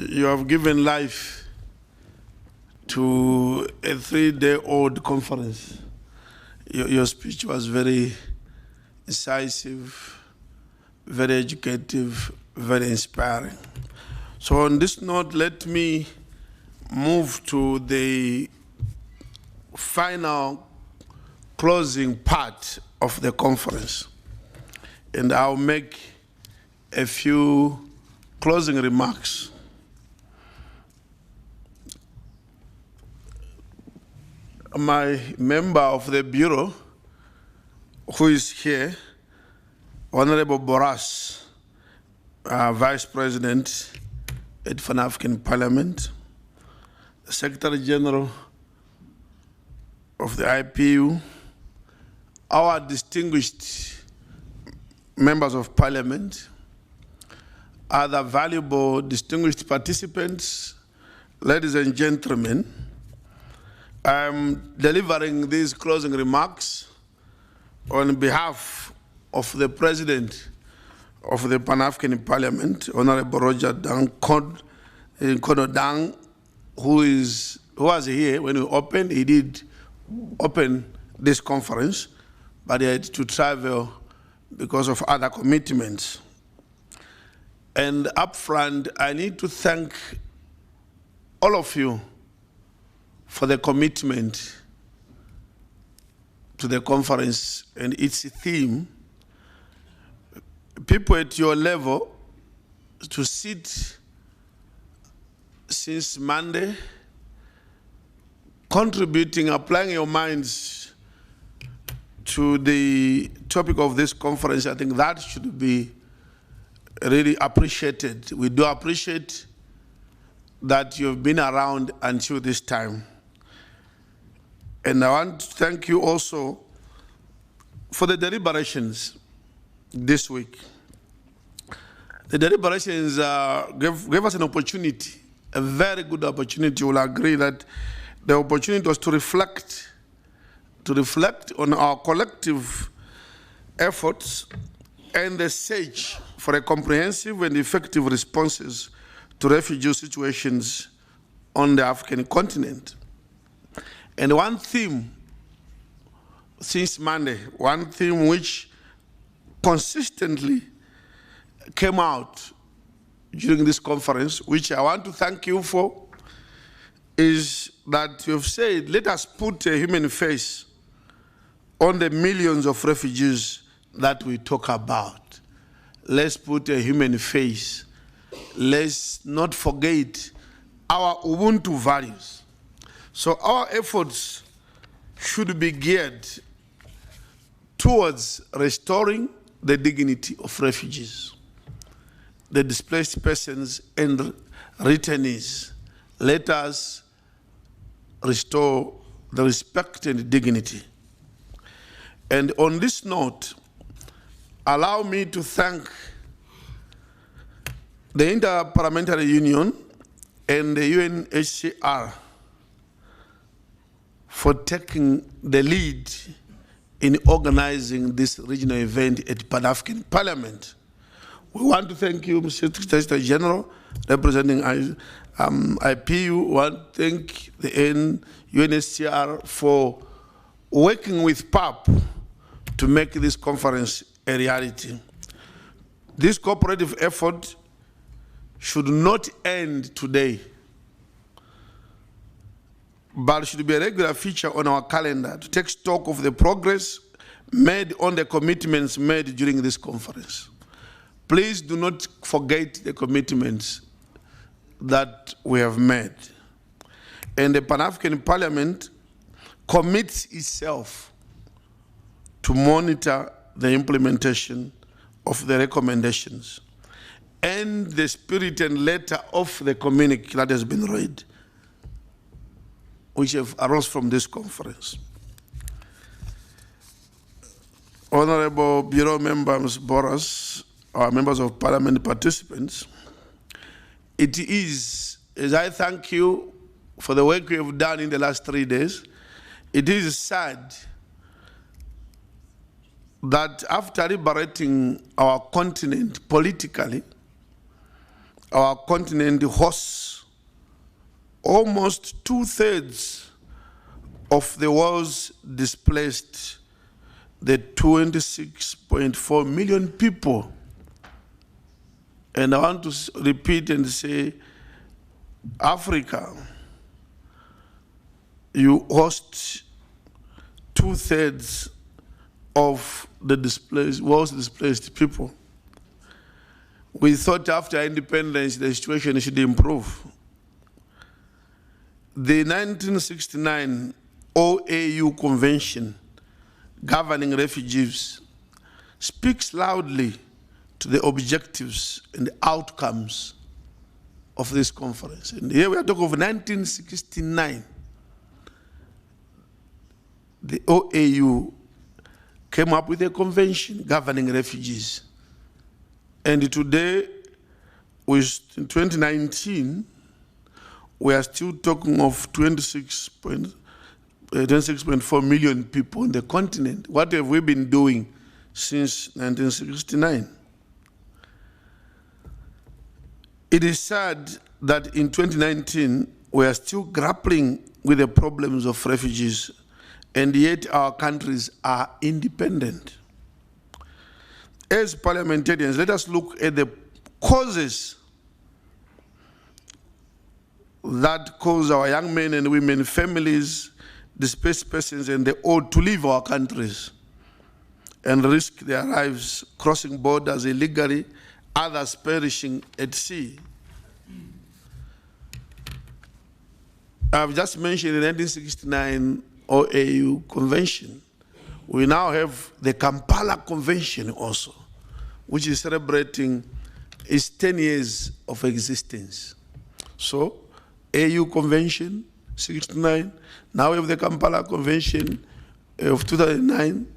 You have given life to a 3-day-old conference. Your speech was very incisive, very educative, very inspiring. So on this note, let me move to the final closing part of the conference. And I'll make a few closing remarks. My member of the Bureau, who is here, Honorable Boras, Vice President at Pan-African Parliament, the Secretary General of the IPU, our distinguished members of Parliament, other valuable distinguished participants, ladies and gentlemen, I'm delivering these closing remarks on behalf of the President of the Pan-African Parliament, Honorable Roger Dang Kono Dang, who was here when we opened. He did open this conference, but he had to travel because of other commitments. And up front, I need to thank all of you for the commitment to the conference and its theme. People at your level to sit since Monday, contributing, applying your minds to the topic of this conference. I think that should be really appreciated. We do appreciate that you've been around until this time. And I want to thank you also for the deliberations this week. The deliberations gave us an opportunity, a very good opportunity. You will agree that the opportunity was to reflect on our collective efforts and the search for a comprehensive and effective responses to refugee situations on the African continent. And one theme since Monday, one theme which consistently came out during this conference, which I want to thank you for, is that you've said, let us put a human face on the millions of refugees that we talk about. Let's put a human face. Let's not forget our Ubuntu values. So our efforts should be geared towards restoring the dignity of refugees, the displaced persons and returnees. Let us restore the respect and dignity. And on this note, allow me to thank the Inter-Parliamentary Union and the UNHCR for taking the lead in organizing this regional event at Pan-African Parliament. We want to thank you, Mr. Secretary General, representing IPU. We want to thank the UNHCR for working with PAP to make this conference a reality. This cooperative effort should not end today, but should be a regular feature on our calendar to take stock of the progress made on the commitments made during this conference. Please do not forget the commitments that we have made. And the Pan-African Parliament commits itself to monitor the implementation of the recommendations and the spirit and letter of the communique that has been read, which have arose from this conference. Honorable Bureau members, Boras, our members of Parliament participants, it is, as I thank you for the work you have done in the last 3 days, it is sad that after liberating our continent politically, our continent hosts almost 2/3 of the world's displaced, the 26.4 million people. And I want to repeat and say, Africa, you host 2/3 of the world's displaced people. We thought after independence the situation should improve. The 1969 OAU Convention governing refugees speaks loudly to the objectives and the outcomes of this conference. And here we are talking of 1969. The OAU came up with a convention governing refugees. And today, in 2019, we are still talking of 26.4 million people on the continent. What have we been doing since 1969? It is sad that in 2019, we are still grappling with the problems of refugees, and yet our countries are independent. As parliamentarians, let us look at the causes that cause our young men and women, families, displaced persons, and the old to leave our countries and risk their lives crossing borders illegally, others perishing at sea. I've just mentioned the 1969 OAU Convention. We now have the Kampala Convention also, which is celebrating its 10 years of existence. So, AU Convention, 69, now we have the Kampala Convention of 2009.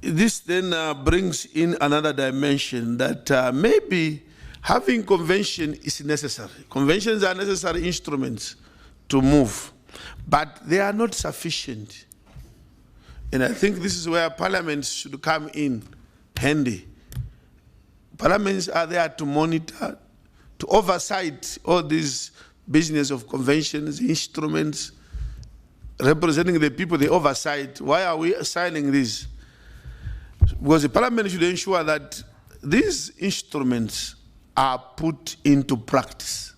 This then brings in another dimension that maybe having convention is necessary. Conventions are necessary instruments to move, but they are not sufficient. And I think this is where parliaments should come in handy. Parliaments are there to monitor, to oversight all these business of conventions, instruments, representing the people, they oversight. Why are we signing this? Because the parliament should ensure that these instruments are put into practice.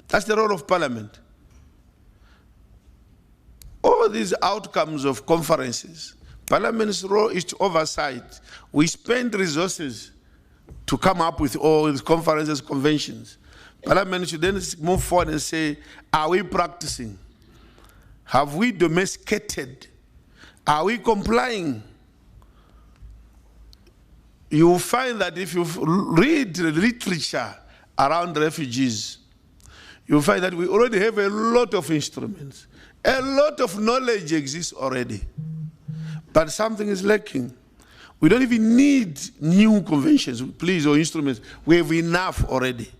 That's the role of parliament. All these outcomes of conferences, parliament's role is to oversight. We spend resources to come up with all these conferences, conventions. Parliament should then move forward and say, are we practicing? Have we domesticated? Are we complying? You will find that if you read the literature around refugees, you'll find that we already have a lot of instruments. A lot of knowledge exists already. But something is lacking. We don't even need new conventions, please, or instruments. We have enough already.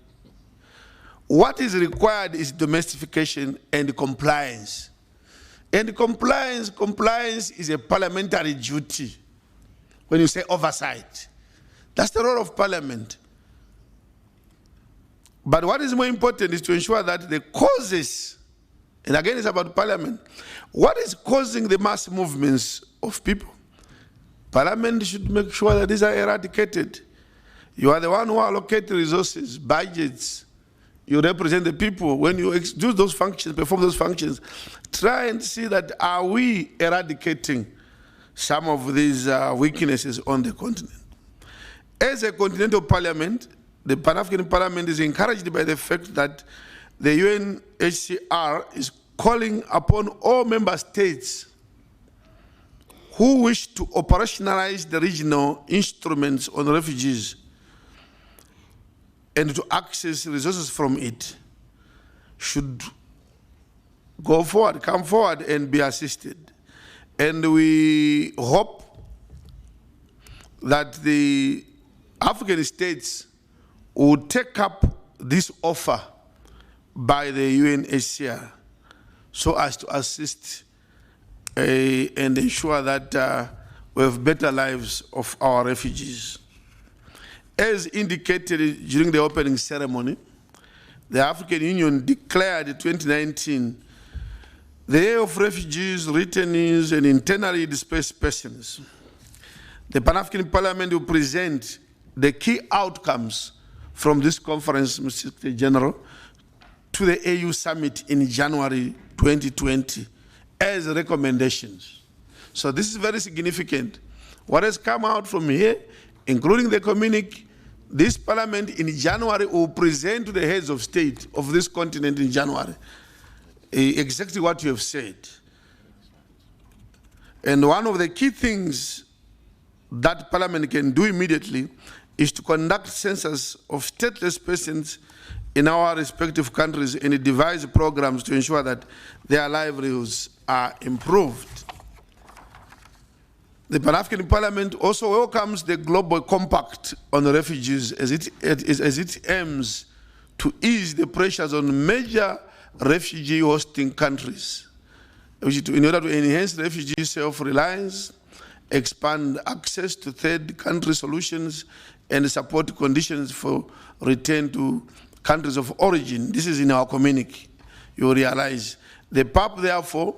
What is required is domestication and compliance. And compliance is a parliamentary duty. When you say oversight, that's the role of parliament. But what is more important is to ensure that the causes, and again it's about parliament, what is causing the mass movements of people? Parliament should make sure that these are eradicated. You are the one who allocates resources, budgets. You represent the people. When you do those functions, perform those functions, try and see that are we eradicating some of these weaknesses on the continent. As a continental parliament, the Pan-African Parliament is encouraged by the fact that the UNHCR is calling upon all member states who wish to operationalize the regional instruments on refugees and to access resources from it should go forward, come forward and be assisted. And we hope that the African states will take up this offer by the UNHCR so as to assist and ensure that we have better lives of our refugees. As indicated during the opening ceremony, the African Union declared 2019 the year of refugees, returnees, and internally displaced persons. The Pan-African Parliament will present the key outcomes from this conference, Mr. Secretary General, to the AU Summit in January 2020 as recommendations. So this is very significant. What has come out from here, including the communique, this Parliament in January will present to the heads of state of this continent in January exactly what you have said. And one of the key things that Parliament can do immediately is to conduct census of stateless persons in our respective countries and devise programs to ensure that their livelihoods are improved. The Pan-African Parliament also welcomes the Global Compact on refugees as it aims to ease the pressures on major refugee hosting countries in order to enhance refugee self-reliance, expand access to third country solutions, and support conditions for return to countries of origin. This is in our communique, you realize. The PAP, therefore,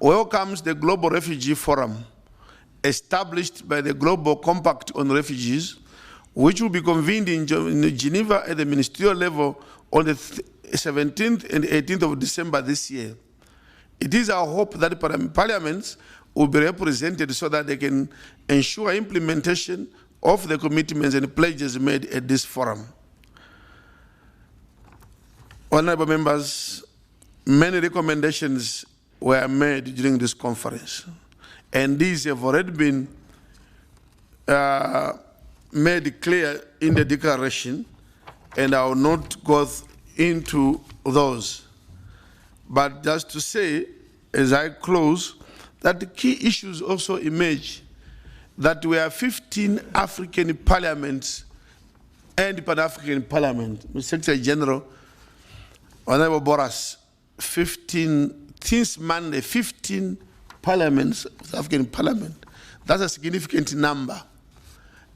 welcomes the Global Refugee Forum, established by the Global Compact on Refugees, which will be convened in Geneva at the ministerial level on the 17th and 18th of December this year. It is our hope that parliaments will be represented so that they can ensure implementation of the commitments and pledges made at this forum. Honorable members, many recommendations were made during this conference, and these have already been made clear in the declaration, and I will not go into those. But just to say, as I close, that the key issues also emerge, that we have 15 African parliaments and Pan-African Parliament. Mr. Secretary General, Honorable Boras, 15, since Monday, 15 parliaments, African Parliament. That's a significant number.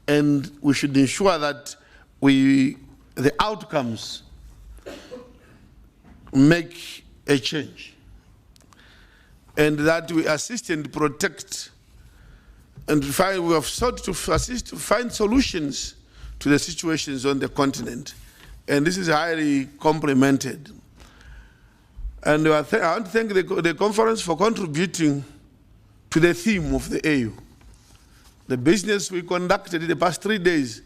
And we should ensure that the outcomes make a change, and that we assist and protect, and we have sought to assist to find solutions to the situations on the continent. And this is highly complimented. And I want to thank the conference for contributing to the theme of the AU. The business we conducted in the past 3 days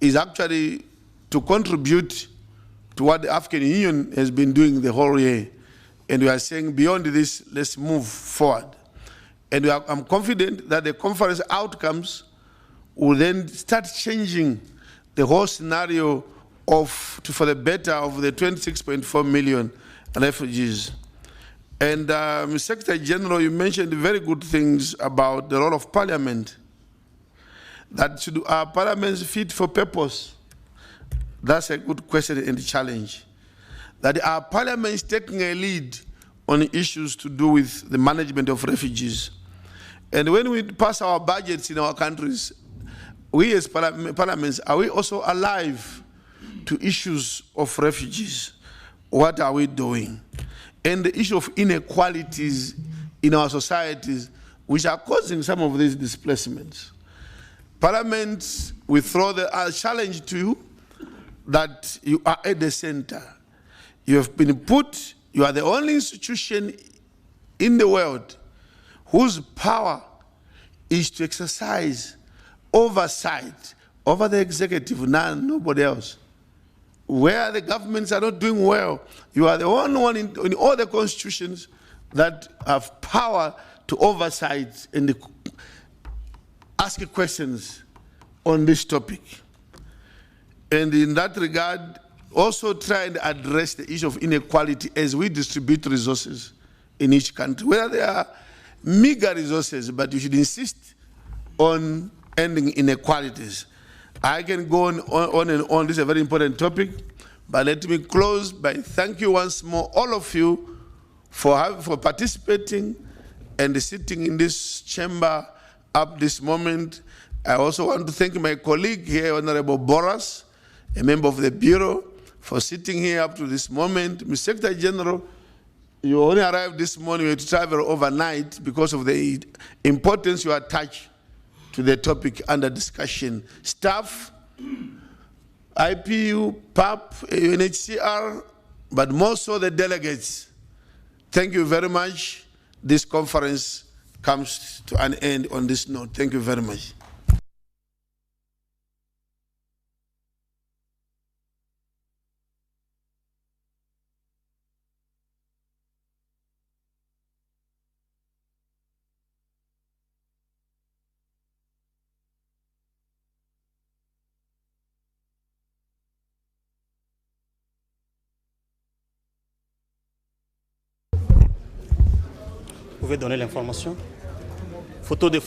is actually to contribute to what the African Union has been doing the whole year. And we are saying beyond this, let's move forward. And I'm confident that the conference outcomes will then start changing the whole scenario for the better of the 26.4 million refugees. And Mr. Secretary General, you mentioned very good things about the role of Parliament. That should our parliaments fit for purpose? That's a good question and challenge. That our parliament is taking a lead on issues to do with the management of refugees. And when we pass our budgets in our countries, we as parliaments, are we also alive to issues of refugees? What are we doing? And the issue of inequalities in our societies, which are causing some of these displacements. Parliament, we throw the challenge to you that you are at the center. You have been put, you are the only institution in the world whose power is to exercise oversight over the executive, nobody else. Where the governments are not doing well, you are the only one in all the constitutions that have power to oversight and ask questions on this topic. And in that regard, also try and address the issue of inequality as we distribute resources in each country, whether they are meager resources, but you should insist on ending inequalities. I can go on and on. This is a very important topic, but let me close by thank you once more, all of you, for participating and sitting in this chamber up this moment. I also want to thank my colleague here, Honorable Boras, a member of the Bureau, for sitting here up to this moment. Mr. Secretary General, you only arrived this morning, you had to travel overnight because of the importance you attach to the topic under discussion. Staff, IPU, PAP, UNHCR, but more so the delegates. Thank you very much. This conference comes to an end on this note. Thank you very much. Vous pouvez donner l'information? Photo de